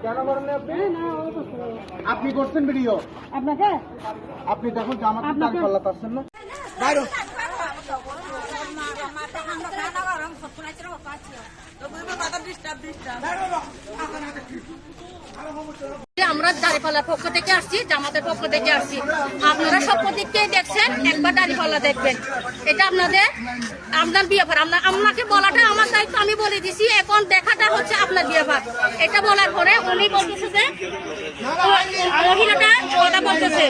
কেন করেন আপনি? আপনি করছেন ভিডিও? আপনাকে আপনি দেখুন জামাতের দাড়ি পাল্লা পাচ্ছেন না? বাইরে আমরা দাঁড়িপাল্লার পক্ষ থেকে আসছি, জামাতের পক্ষ থেকে আসছি। আপনারা সব দিককে দেখছেন, একবার দাঁড়িপাল্লা দেখবেন। এটা আপনার ব্যাপার। আপনাকে বলাটা আমার দায়িত্ব, আমি বলে দিছি। এখন দেখাটা হচ্ছে আপনার ব্যাপার। এটা বলার পরে উনি বলতেছে যে মহিলাটা কথা বলতেছে,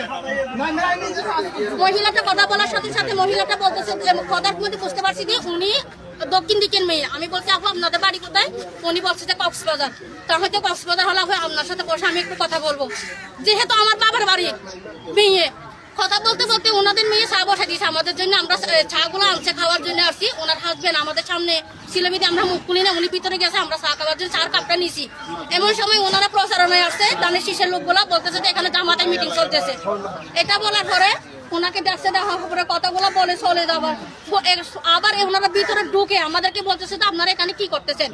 মহিলাটা কথা বলার সাথে সাথে মহিলাটা বলতেছে, কথার মধ্যে বুঝতে পারছি যে উনি দক্ষিণ দিকের মেয়ে। আমি বলছি আপু আপনাদের বাড়ি কোথায়? উনি বলছে যে কক্সবাজার। তার হয়তো কক্সবাজার হলে আপনার সাথে বসে আমি একটু কথা বলবো, যেহেতু আমার বাবার বাড়ি মেয়ে। কথা বলতে বলতে ওনাদের মেয়ে চা বসা দিয়েছে আমাদের জন্য। আমরা চা গুলো আনছে খাওয়ার জন্য আসছি। ওনার হাজবেন্ড আমাদের সামনে সিলেবিতে, আমরা মুখ খুলি না, উনি ভিতরে গেছে, আমরা চা খাওয়ার জন্য চার কাপটা নিছি। এমন সময় ওনারা প্রচারণায় আসছে, দানের শীষের লোকগুলা বলতেছে যে এখানে জামাতে মিটিং চলতেছে। এটা বলার পরে ওনাকে দেখছে, দেখার পরে কথাগুলো বলে চলে যাবার। আবার ওনারা ভিতরে ঢুকে আমাদেরকে বলতেছে যে আপনারা এখানে কি করতেছেন?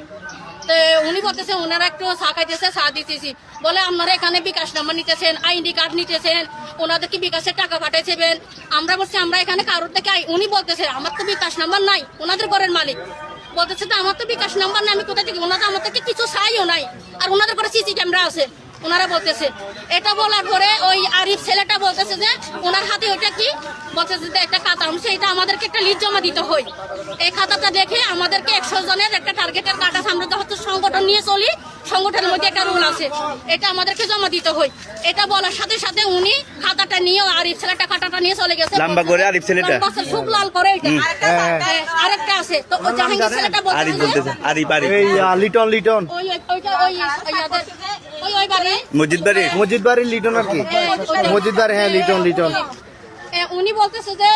তো উনি বলতেছে ওনারা একটু চা খাইতেছে, চা দিতেছি। বলে আপনারা এখানে বিকাশ নাম্বার নিতেছেন, আইডি কার্ড নিতেছেন, ওনাদেরকে বিকাশের টাকা পাঠাইছেন। আমরা বলছি আমরা এখানে কারোর থেকে, উনি বলতেছে আমার তো বিকাশ নাম্বার নাই, ওনাদের ঘরের মালিক বলতেছে তো আমার তো বিকাশ নাম্বার নাই, আমি কোথা থেকে? ওনাদের আমার থেকে কিছু চাইও নাই, আর ওনাদের ঘরে সিসি ক্যামেরা আছে। ওনারা বলতেছে এটা বলার পরে ওই আরিফ ছেলেটা বলতেছে যে ওনার হাতে ওইটা কি বলতেছে যে একটা খাতা, এটা আমাদেরকে একটা লিস্ট জমা দিতে হয়। এই খাতাটা দেখে আমাদেরকে 100 জনের একটা টার্গেটের কাটা, আমরা তো হচ্ছে সংগঠন নিয়ে চলি, সংগঠনের মধ্যে একটা রুল আছে, এটা আমাদেরকে জমা দিতে হয়। এটা বলার সাথে সাথে উনি খাতাটা নিয়ে আরিফ ছেলেটা খাতাটা নিয়ে চলে গেছে। লম্বা করে আরিফ ছেলেটা খুব লাল করে আরেকটা আছে। তো জাহাঙ্গীর ছেলেটা বলতেছে আরিফ এই লিটন লিটন ওই বাড়ি মসজিদ বাড়ির লিটন আর কি মসজিদ বাড়ি। হ্যাঁ লিটন লিটন। উনি বলতেছে যে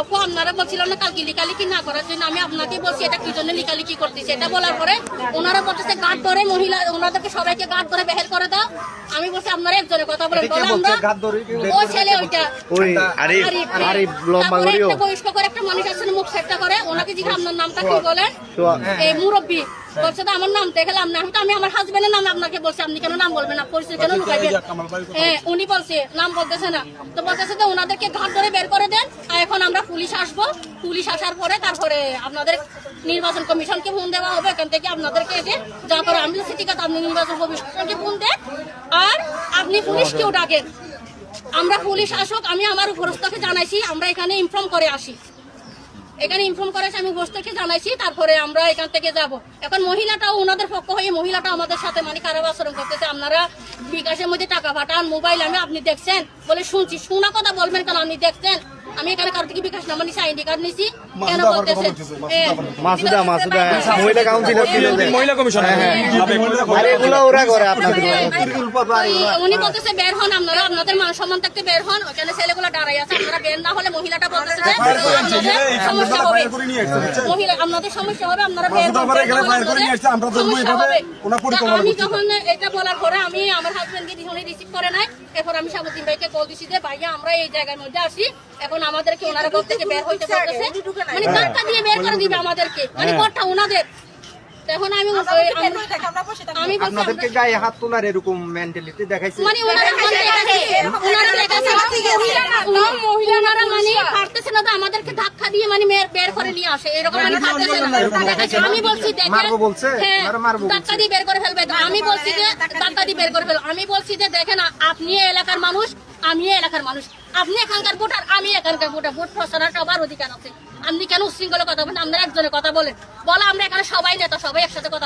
আপু আপনারা বলছিলাম না কালকে লিখালিখি না করার জন্য, আমি আপনাকে বলছি এটা কি জন্য লিখালিখি করতেছি। এটা বলার পরে ওনারা বলতেছে গার্ড ধরে, মহিলা ওনাদেরকে সবাইকে গার্ড ধরে বের করে দাও। আমি বলছি আপনারা একজনে কথা বলেন। ওই ছেলে ওইটা বহিষ্কার করে একটা মানুষ আসছে মুখ সেটটা করে, ওনাকে জিজ্ঞাসা আপনার নামটা কি বলেন? এই মুরব্বী বলছে তো আমার নাম দেখলাম না, আমি আমার হাজবেন্ডের নাম আপনাকে বলছি, আপনি কেন নাম বলবেন না, পরিচয় কেন লুকাইবেন? উনি বলছে নাম বলতেছে না, তো বলতেছে যে ওনাদেরকে ঘাট ধরে বের করে দেন। আর এখন আমরা পুলিশ আসবো, পুলিশ আসার পরে তারপরে আপনাদের নির্বাচন কমিশনকে ফোন দেওয়া হবে, এখান থেকে আপনাদেরকে এসে যা করে আমি ঠিক আছে আপনি নির্বাচন কমিশনকে ফোন দেন আর আপনি পুলিশকেও ডাকেন। আমরা পুলিশ আসুক, আমি আমার উপরস্থকে জানাইছি, আমরা এখানে ইনফর্ম করে আসি, এখানে ইনফর্ম করেছে, আমি উপরস্থকে জানাইছি, তারপরে আমরা এখান থেকে যাব। এখন মহিলাটাও ওনাদের পক্ষ হয়ে মহিলাটা আমাদের সাথে মানে খারাপ আচরণ করতেছে। আপনারা বিকাশের মধ্যে টাকা পাঠান, মোবাইল আমি আপনি দেখছেন বলে শুনছি, শোনা কথা বলবেন কেন? আপনি দেখছেন আমি এখানে কারো থেকে বিকাশ নাম্বার নিছি, আইডি কার্ড নিছি, কেন বলতেছেন? মাসুদা মহিলা কাউন্সিলর ছিল, মহিলা কমিশন। উনি বলতেছে বের হন আপনারা, আপনাদের মান সম্মান থাকতে বের হন, ওখানে ছেলেগুলো দাঁড়াই আছে, আপনারা বের না হলে মহিলাটা বলতেছে সমস্যা হবে, মহিলা আপনাদের সমস্যা হবে, আপনারা বের হবে। আমি যখন এটা বলার পরে আমি আমার হাজবেন্ডকে রিসিভ করে নাই, এরপর আমি সাবুদ্দিন ভাইকে কল দিছি যে ভাইয়া আমরা এই জায়গার মধ্যে আসি, এখন আমাদেরকে ওনারা ঘর থেকে বের হইতে বলতেছে, মানে ধাক্কা দিয়ে বের করে দিবে আমাদেরকে, মানে ঘরটা ওনাদের। এখন আমি আপনাদেরকে গায়ে হাত তোলার এরকম মেন্টালিটি দেখাইছে, মানে ওনারা মানে পারতেছে না তো আমাদেরকে ধাক্কা দিয়ে মানে বের করে নিয়ে আসে, এরকম মানে পারতেছে না। আমি বলছি দেখেন ধাক্কা দিয়ে বের করে ফেলবে, আমি বলছি যে ধাক্কা দিয়ে বের করে ফেলবে, আমি বলছি যে দেখেন আপনি এলাকার মানুষ, আমি এলাকার মানুষ, আপনি এখানকার ভোটার, আমি এখানকার ভোটার, ভোট প্রচারের সবার অধিকার আছে। আপনি কেন উশৃঙ্খলা কথা বলেন? আপনারা একজনের কথা বলেন, বলা আমরা এখানে সবাই নেতা, সবাই একসাথে কথা